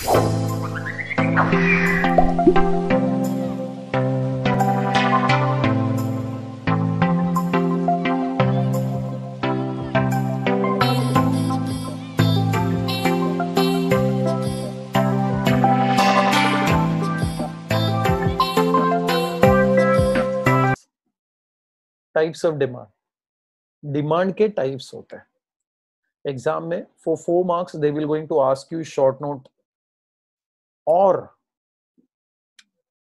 Types of demand के types होते हैं एग्जाम में. For 4 marks they will going to ask you short note, और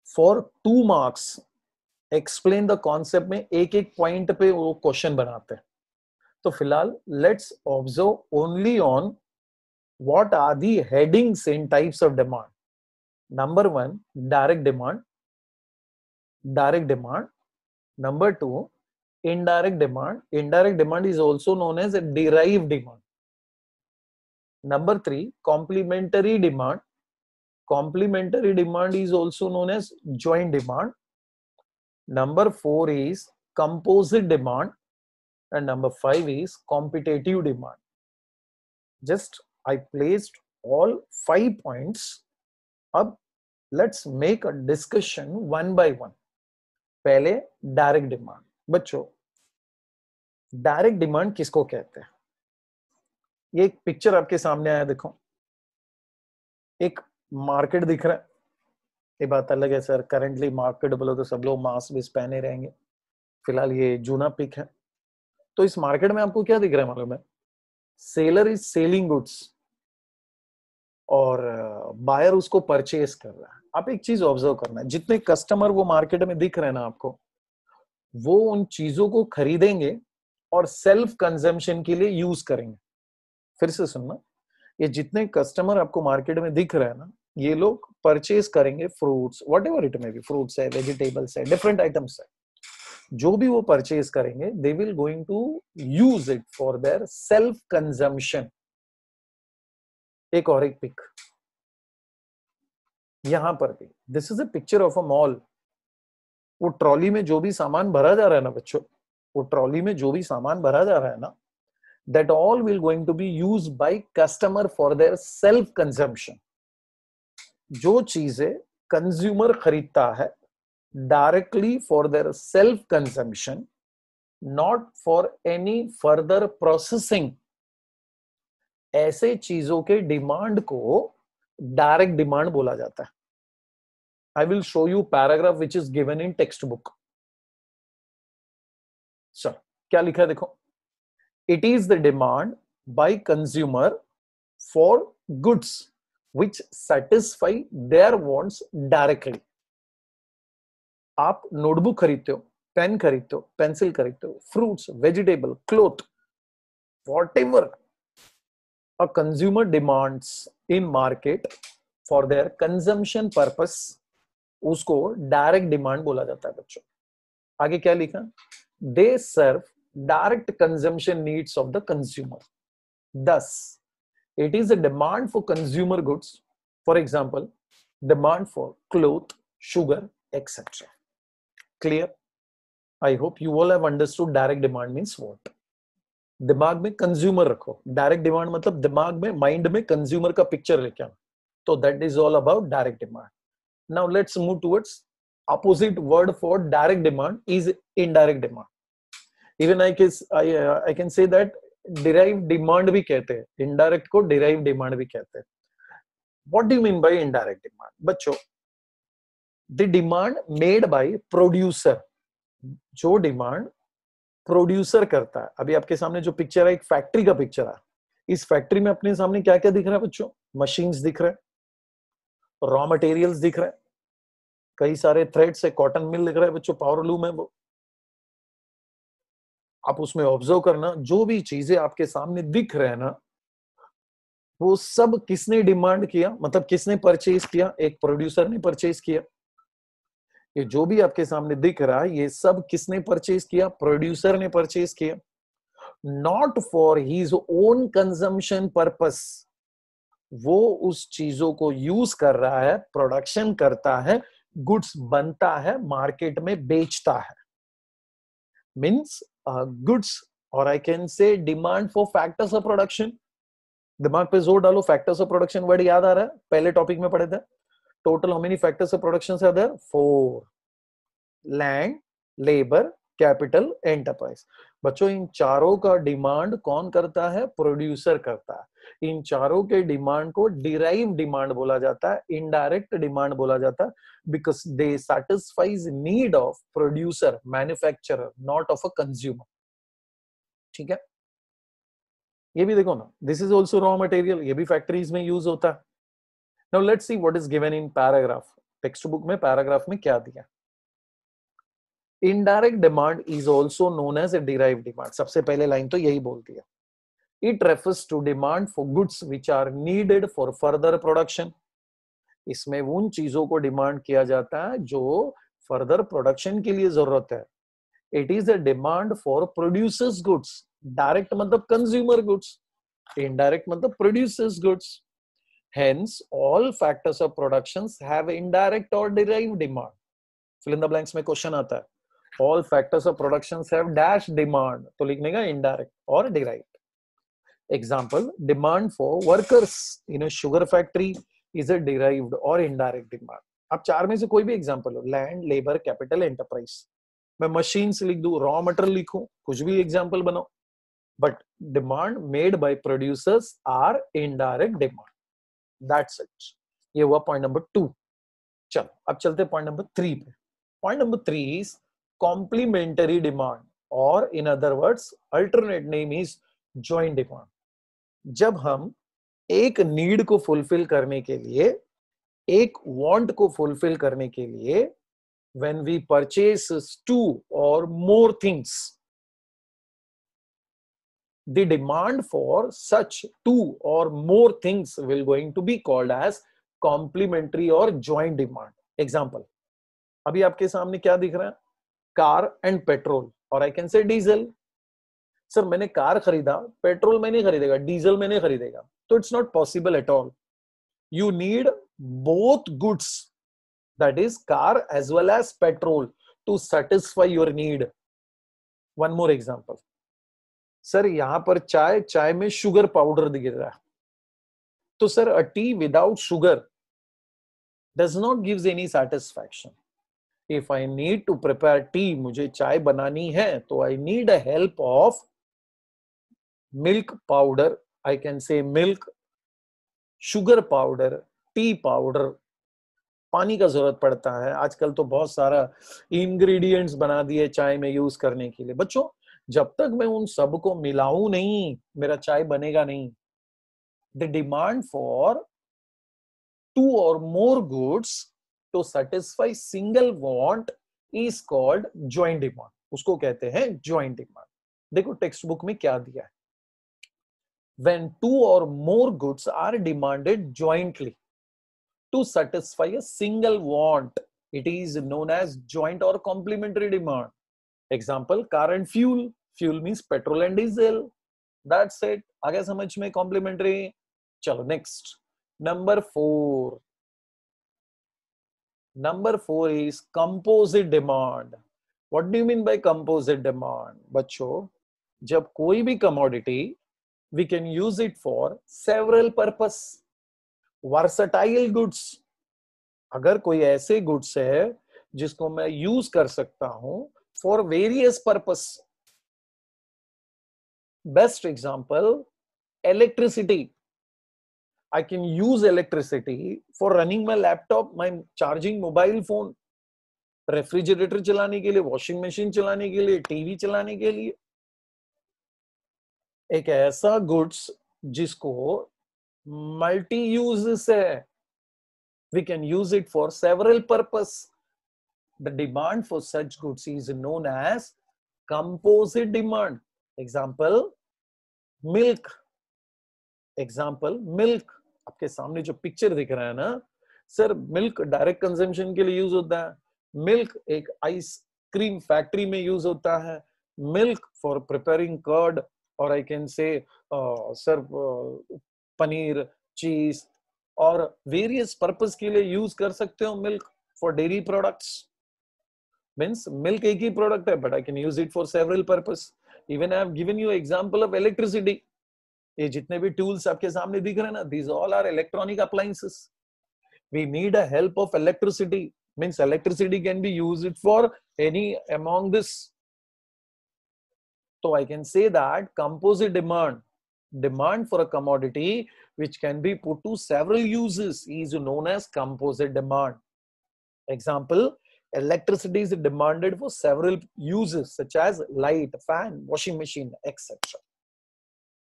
for 2 marks explain the concept में एक एक पॉइंट पे वो क्वेश्चन बनाते हैं. तो फिलहाल let's observe only on what are the headings in types of demand. Number 1, direct demand. Number 2, indirect demand. Indirect demand is also known as a derived demand. Number 3, complementary demand. Complementary demand is also known as joint demand. Number 4 is composite demand, and number 5 is competitive demand. Just I placed all 5 points. अब let's make a discussion one by one. पहले direct demand. बच्चों, direct demand किसको कहते हैं? ये एक picture आपके सामने आया, देखो. एक मार्केट दिख रहा है. ये बात अलग है सर, करंटली मार्केट बोलो तो सब लोग मास्क भी पहने रहेंगे. फिलहाल ये जूना पिक है. तो इस मार्केट में आपको क्या दिख रहा है मालूम है? सेलर इज सेलिंग गुड्स और बायर उसको परचेज कर रहा है. आप एक चीज ऑब्जर्व करना है, जितने कस्टमर वो मार्केट में दिख रहे हैं ना आपको, वो उन चीजों को खरीदेंगे और सेल्फ कंजम्पशन के लिए यूज करेंगे. फिर से सुनना, ये जितने कस्टमर आपको मार्केट में दिख रहे हैं ना, ये लोग परचेज करेंगे fruits, whatever it may be, fruits है, वेजिटेबल्स है, डिफरेंट आइटम्स है. जो भी वो परचेज करेंगे, they will going to use it for their self consumption. एक और एक पिक यहां पर भी, this is a picture of a mall. वो ट्रॉली में जो भी सामान भरा जा रहा है ना बच्चों, वो ट्रॉली में जो भी सामान भरा जा रहा है ना, that all will going to be used by customer for their self consumption. जो चीजें कंज्यूमर खरीदता है directly for their self consumption, not for any further processing, ऐसे चीजों के डिमांड को डायरेक्ट डिमांड बोला जाता है. I will show you paragraph which is given in textbook. So, क्या लिखा है देखो. It is the demand by consumer for goods which satisfy their wants directly. आप नोटबुक खरीदते हो, पेन खरीदते हो, पेंसिल खरीदते हो, fruits, vegetable, cloth, whatever a consumer demands in market for their consumption purpose, उसको डायरेक्ट डिमांड बोला जाता है बच्चों. आगे क्या लिखा? They serve direct consumption needs of the consumer. Thus, it is a demand for consumer goods. For example, demand for cloth, sugar, etc. Clear? I hope you all have understood direct demand means what. दिमाग में consumer रखो. Direct demand मतलब दिमाग में, mind में consumer का picture लेके आना. तो that is all about direct demand. Now let's move towards opposite word for direct demand is indirect demand. Even I can say that derived demand भी कहते हैं, indirect को derived demand भी कहते हैं. What do you mean by indirect demand? बच्चों, the demand made by producer, जो demand producer करता है. अभी आपके सामने जो पिक्चर है, एक फैक्ट्री का पिक्चर है. इस फैक्ट्री में अपने सामने क्या क्या दिख रहा है बच्चों? मशीन्स दिख रहे हैं, रॉ मटेरियल्स दिख रहे हैं, कई सारे थ्रेड्स है, कॉटन मिल दिख रहा है बच्चों, पावर लूम है. वो आप उसमें ऑब्जर्व करना, जो भी चीजें आपके सामने दिख रहे हैं ना, वो सब किसने डिमांड किया, मतलब किसने परचेज किया? एक प्रोड्यूसर ने परचेज किया. ये जो भी आपके सामने दिख रहा है, ये सब किसने परचेज किया? प्रोड्यूसर ने परचेज किया. Not for his own consumption purpose, वो उस चीजों को यूज कर रहा है, प्रोडक्शन करता है, गुड्स बनता है, मार्केट में बेचता है. मीन्स गुड्स, और आई कैन से demand for factors of production. दिमाग पे जोर डालो, फैक्टर्स ऑफ प्रोडक्शन वर्ड याद आ रहा है, पहले टॉपिक में पढ़े थे। Total how many factors of production are there? 4। Land, labour, capital, enterprise. बच्चों इन चारों का डिमांड कौन करता है? प्रोड्यूसर करता है। इन चारों के डिमांड को डिराइव डिमांड बोला जाता है, इनडायरेक्ट डिमांड बोला जाता है, because they satisfies need of producer, manufacturer, not of a consumer. ठीक है, ये भी देखो ना, this is also raw material, ये भी फैक्ट्रीज में यूज होता है। Now let's see what is given in paragraph. Textbook में पैराग्राफ में क्या दिया? Indirect demand is also known as a derive demand. सबसे पहले लाइन तो यही बोलती है, it refers to demand for goods which are needed for further production. इसमें उन चीजों को डिमांड किया जाता है जो फर्दर प्रोडक्शन के लिए जरूरत है। It is a demand for producers goods. Direct मतलब कंज्यूमर गुड्स, इनडायरेक्ट मतलब producers goods. Hence, all factors of productions have indirect or derived demand. Fill in the blanks में क्वेश्चन आता है, all factors of productions have dash demand, तो लिखने का indirect और derived. Example, demand for workers in a sugar factory is a derived or indirect demand. अब चार में से कोई भी एग्जाम्पल हो, लैंड, लेबर, कैपिटल, एंटरप्राइज। मैं मशीन से लिख दूं, रॉ मटेरियल लिखूं, कुछ भी एग्जाम्पल बनाओ, but demand made by producers are indirect demand. That's it. ये हुआ पॉइंट नंबर 2। चलो अब चलते पॉइंट नंबर 3 पे। Point number 3 is complementary demand, और in other words alternate name is joint demand. जब हम एक नीड को फुलफिल करने के लिए, एक वांट को फुलफिल करने के लिए, when we purchase 2 or more things, the demand for such 2 or more things will going to be called as complementary or joint demand. Example, अभी आपके सामने क्या दिख रहा है? कार एंड पेट्रोल, और I can say diesel. Sir मैंने car खरीदा, पेट्रोल में नहीं खरीदेगा, डीजल में नहीं खरीदेगा, तो it's not possible at all. You need both goods, that is car as well as petrol, to satisfy your need. One more example, sir यहां पर चाय में शुगर पाउडर दिख रहा है, तो sir a tea without sugar does not gives any satisfaction. If I need to prepare tea, मुझे चाय बनानी है, तो I need a help of milk powder, I can say milk, sugar powder, tea powder, पानी का जरूरत पड़ता है। आजकल तो बहुत सारा इंग्रेडिएंट्स बना दिए चाय में यूज करने के लिए। बच्चों जब तक मैं उन सब को मिलाऊं नहीं, मेरा चाय बनेगा नहीं। The demand for 2 or more goods to satisfy single want is called joint demand, उसको कहते हैं joint demand। देखो टेक्स्ट बुक में क्या दिया है, when 2 or more goods are demanded jointly to satisfy a single want, it is known as joint or complementary demand। Example, car and fuel, fuel means petrol and diesel, that's it। आगे समझ में complementary। चलो next, number 4। Number 4 is composite demand. What do you mean by composite demand? बच्चों जब कोई भी commodity, we can use it for several purpose, versatile goods। अगर कोई ऐसे गुड्स है जिसको मैं यूज कर सकता हूं for various purpose. Best example, electricity. I can use electricity for running my laptop, my charging mobile phone, refrigerator चलाने के लिए, वॉशिंग मशीन चलाने के लिए, टीवी चलाने के लिए। एक ऐसा गुड्स जिसको मल्टी यूज है, we can use it for several purpose। The demand for such goods is known as composite demand। Example, milk। Example milk, आपके सामने जो पिक्चर दिख रहा है ना सर, मिल्क डायरेक्ट कंजम्पशन के लिए यूज होता है, मिल्क एक आइसक्रीम फैक्ट्री में यूज होता है, मिल्क फॉर प्रिपेयरिंग कर्ड, और आई कैन से सर पनीर, चीज, और वेरियस पर्पस के लिए यूज कर सकते हो milk for dairy products. Means milk एक ही प्रोडक्ट है, but I can use it for several purpose. Even I have given you example of electricity. ये जितने भी टूल्स आपके सामने दिख रहे हैं ना, these all are electronic appliances. We need a help of electricity. Means electricity can be used for any among this. So I can say that composite demand for a commodity which can be put to several uses is known as composite demand. Example, electricity is demanded for several uses such as light, fan, washing machine, etc.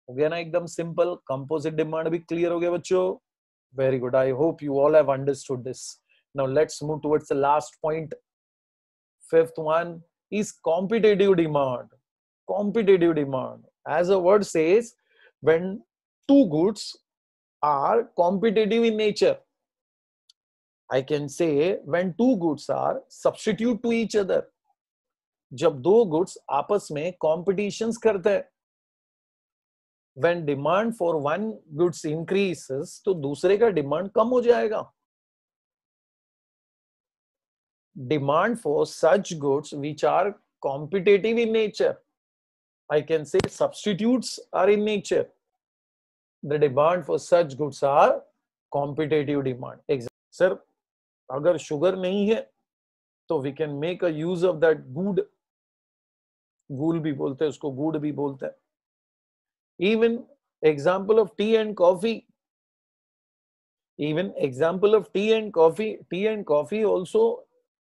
हो गया ना एकदम simple. Composite demand भी clear हो गया बच्चों. Very good. I hope you all have understood this. Now let's move towards the last point. Fifth one is competitive demand. Competitive demand, as a word says, when two goods are competitive in nature. I can say when two goods are substitute to each other. जब दो goods आपस में competitions करते हैं. When demand for one goods increases, तो दूसरे का demand कम हो जाएगा. Demand for such goods which are competitive in nature, I can say substitutes are in nature. The demand for such goods are competitive demand. Sir, अगर sugar नहीं है तो we can make a use of that good. गूल भी बोलते हैं उसको, गुड़ भी बोलते हैं. Even example of tea and coffee. Even example of tea and coffee. Tea and coffee also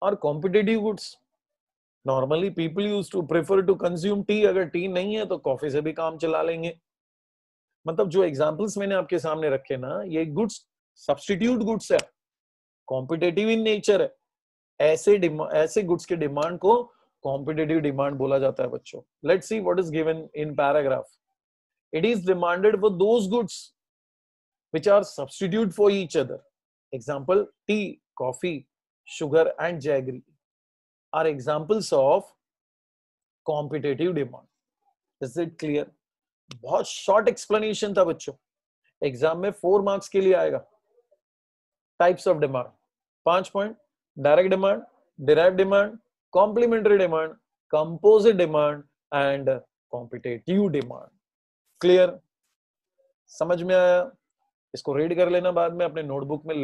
are competitive goods. Normally people used to prefer to consume tea. अगर T नहीं है तो कॉफी से भी काम चला लेंगे. मतलब जो एग्जांपल्स मैंने आपके सामने रखे ना, ये गुड्स सब्स्टिट्यूट गुड्स है, कॉम्पिटिटिव इन नेचर है. ऐसे गुड्स के डिमांड को कॉम्पिटिटिव डिमांड बोला जाता है बच्चों. Let's see what is given in paragraph. It is demanded for those goods which are substitute for each other. Example, tea, coffee, sugar and jaggery are examples of competitive demand. Is it clear? बहुत short explanation था बच्चों. Exam में 4 marks के लिए आएगा. Types of demand 5 point. Direct demand, derived demand, complementary demand, composite demand and competitive demand. Clear? समझ में आया? इसको रीड कर लेना बाद में अपने नोटबुक में.